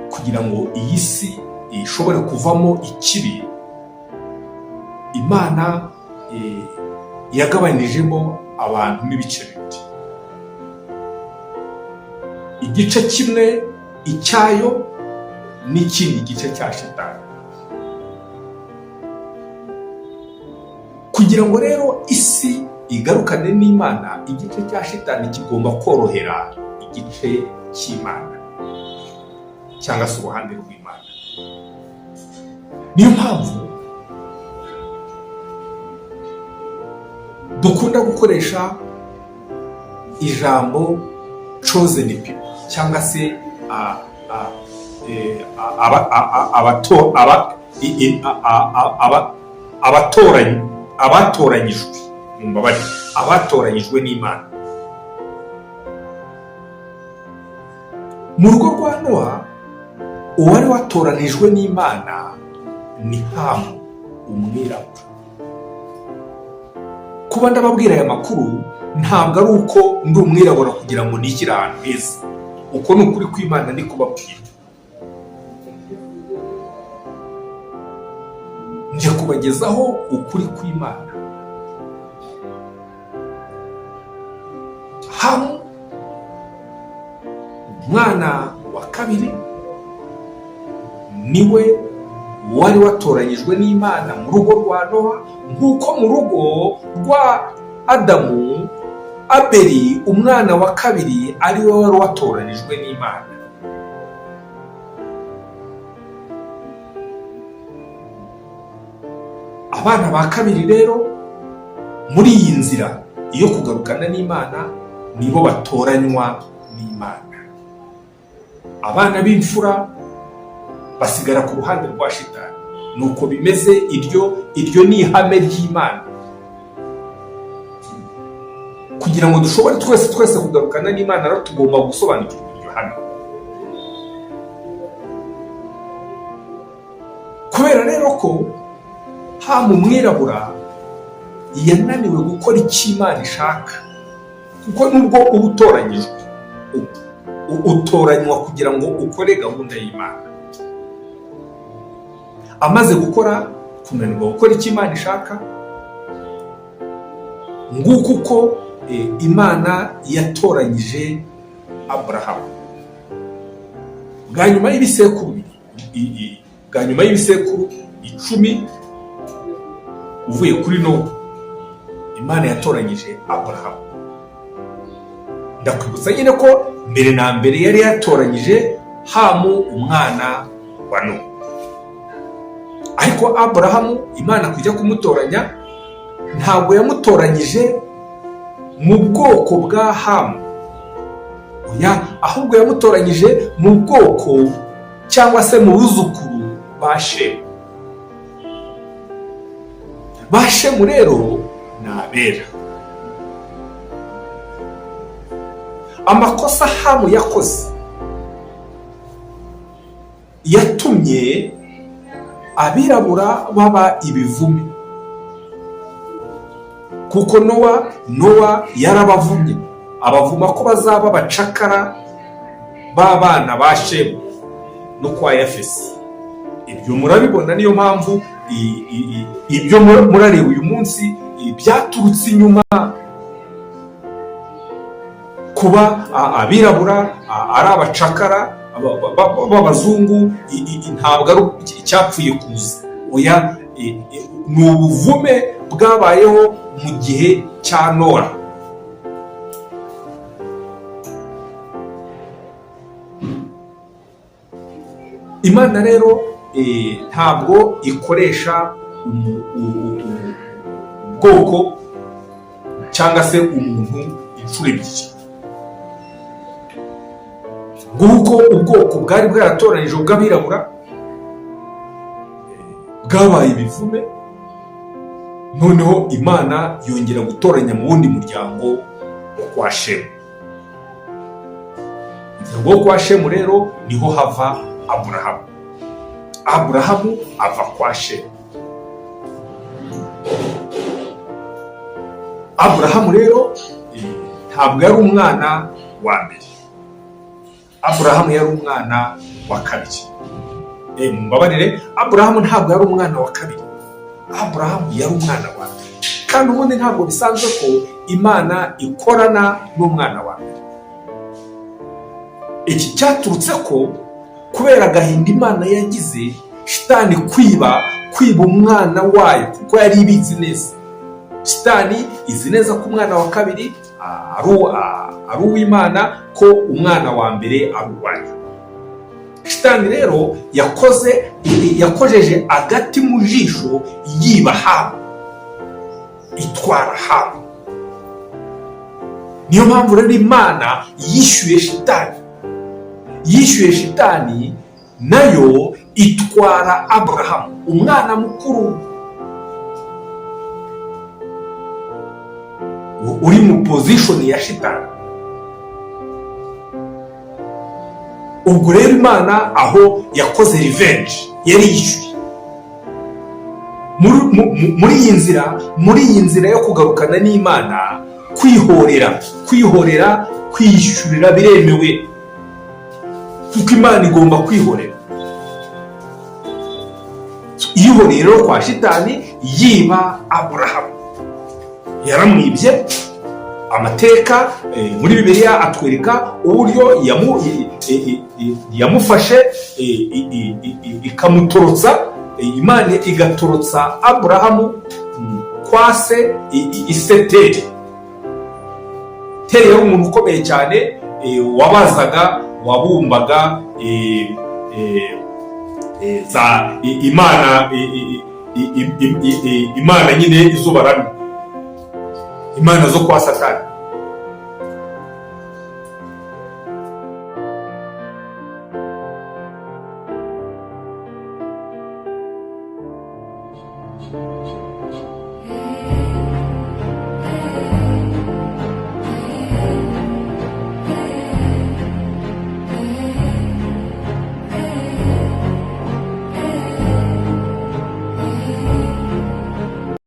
kugira ngo iyi si ishobore kuvamo ikibi, Imana yagabanijemo abantu n'ibice bibiri. Igice kimwe icyayo n'ikindi gice cya Shitani. Kugira ngo rero isi igarukane n'Imana, igice cya Shitani kigomba korohera igice cy'Imana cyangwa se uruhande rw'Imana. Niyo mpamvu dukunda gukoresha ijambo chosen people cyangwa se abatoranyijwe, abatoranyijwe n'Imana. Mu rugo rwa Nowa, uwari watoranijwe n'Imana ni Hamu, umwirabura. Kuba ndababwira aya makuru ntabwo ari uko ndi umwirabura kugira ngo nishyire ahantu heza, uko ni ukuri kw'Imana ndi kubabwira. Nje kubagezaho ukuri kw'Imana. Hamu, umwana wa kabiri, niwe wari watoranyijwe n'Imana mu rugo rwa Nowa, nk'uko mu rugo rwa Adamu, Abeli umwana wa kabiri ari we wari watoranijwe n'Imana. Abana ba kabiri rero muri iyi nzira iyo kugarukana n'Imana nibo batoranywa n'Imana. Abana b'imfura basigara ku ruhande rwa Shitani. Nuko bimeze, iryo ni ihame ry'Imana. Kugira ngo dushobore twese kugarukana n'Imana, rero tugomba gusobanukirwa iryo hame. Kubera rero ko Hamu umwirabura yananiwe gukora icyo Imana ishaka, kuko nubwo uba utoranyijwe, utoranywa kugira ngo ukore gahunda y'Imana. Amaze kunanirwa gukora icyo Imana ishaka, nguko uko Imana yatoranyije Aburahamu. Bwa nyuma y'ibisekuru 10 uvuye kuri Nowa, Imana yatoranyije Aburahamu. Ndakwibutsa nyine ko mbere na mbere yari yatoranyije Hamu umwana wa Nowa. Ariko Aburahamu, Imana kujya kumutoranya, ntabwo yamutoranyije mu bwoko bwa Hamu, ahubwo yamutoranyije mu bwoko cyangwa se mu buzukuru ba Shemu. Ba Shemu rero ni abera. Amakosa Hamu yakoze yatumye abirabura baba ibivume, kuko Nowa yarabavumye, abavuma ko bazaba abacakara b'abana ba Shemu no kwa Yafesi. Ibyo murabibona, niyo mpamvu ibyo murareba uyu munsi byaturutse inyuma. Kuba abirabura ari abacakara b'abazungu ntabwo ari icyapfuye kuza, oya, ni ubuvume bwabayeho mu gihe cya Nowa. Imana rero ntabwo ikoresha ubwoko cyangwa se umuntu inshuro ebyiri. Nguko ubwoko bwari bwaratoranije bw'abirabura bwabaye ibivume, noneho Imana yongera gutoranya mu wundi muryango wo kwa Shemu. Umuryango wo kwa Shemu rero niho hava Aburahamu. Aburahamu ava kwa Shemu. Aburahamu rero ntabwo yari umwana wa mbere. Aburahamu yari umwana wa kabiri. Mumbabarire, Aburahamu ntabwo yari umwana wa kabiri. Aburahamu yari umwana wa mbere. Kandi ubundi ntabwo bisanzwe ko Imana ikorana n'umwana wa mbere. Iki cyaturutse ko kubera agahinda Imana yagize, Shitani kwiba umwana wayo, kuko yari ibizi neza. Shitani izi neza ko umwana wa kabiri ari uw'Imana, ko umwana wa mbere ari uwayo. Shitani rero yakojeje agati mu jisho yiba Hawa, itwara Hawa. Niyo mpamvu rero Imana yishyuye Shitani, nayo itwara Aburahamu, umwana mukuru uri mu position ya Shitani. Ubwo rero Imana aho yakoze revenge, yari yishyuye muri iyi nzira yo kugarukana n'Imana. kwihorera kwishyurira biremewe, kuko Imana igomba kwihorera. Yihoreye rero kwa Shitani yiba Aburahamu, yaramwibye. Amateka muri Bibiliya atwereka uburyo yamufashe ikamutorotsa. Imana igatorotsa Aburahamu kwa se Iseteri. Teri yari umuntu ukomeye cyane, wabazaga, wabumbaga Imana nyine izuba ramwe, imana zo kwa Satani.